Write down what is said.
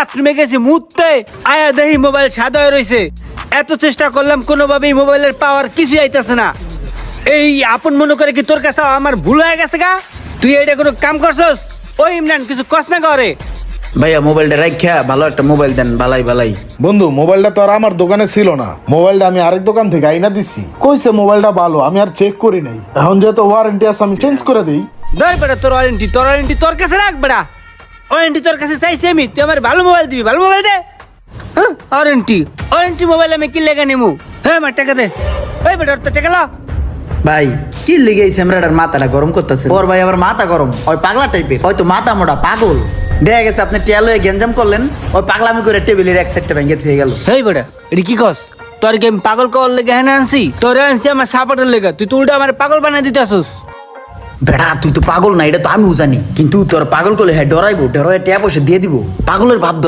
বাথরুমে গেছি মুততে, আয়া দেখি মোবাইল সাদা হয়ে রয়েছে। এত চেষ্টা করলাম কোনোভাবেই মোবাইলের পাওয়ার কিছু আইতাছে না। এই আপন মনে করে কি তোর কাছে আমার ভুল হয়ে গেছে গা? তুই এটা কোনো কাম করছস? ওই ইমরান কিছু কস না করে। ভাইয়া মোবাইলটা রাখা ভালো একটা মোবাইল দেন, বালাই বালাই। বন্ধু মোবাইলটা তো আর আমার দোকানে ছিল না, মোবাইলটা আমি আরেক দোকান থেকে আইনা দিছি। কইছে মোবাইলটা ভালো, আমি আর চেক করি নাই। এখন যেহেতু ওয়ারেন্টি আছে আমি চেঞ্জ করে দিই। ধর বেটা তোর ওয়ারেন্টি তোর কাছে রাখ বেটা। ওয়ারেন্টি তোর কাছে চাইছি আমি, তুই আমার ভালো মোবাইল দিবি, ভালো মোবাইল দে। হ্যাঁ ওয়ারেন্টি মোবাইল আমি কি লেগে নিমু? হ্যাঁ আমার টাকা দে। এই বেটা তোর টাকা লা। ভাই কি লিগে এই স্যামরাটার মাথাটা গরম করতেছে? ওর ভাই আবার মাথা গরম, ওই পাগলা টাইপের, হয়তো মাথা মোটা পাগল। দেখা গেছে আপনি টেল হয়ে গেঞ্জাম করলেন, ওই পাগলামি করে টেবিলের এক সাইডটা ভেঙে হয়ে গেল। হেই বেটা এটা কি কস? তোর কি আমি পাগল কর লেগে হ্যাঁ আনছি? তোর আনছি আমার সাপোর্টের লেগে, তুই তো উল্টা আমার পাগল বানাই দিতে আসুস। বেড়া তুই তো পাগল না, এটা তো আমিও জানি, কিন্তু তোর পাগল করলে হ্যাঁ ডরাইবো, ডরাই ট্যাপ বসে দিয়ে দিব, পাগলের ভাব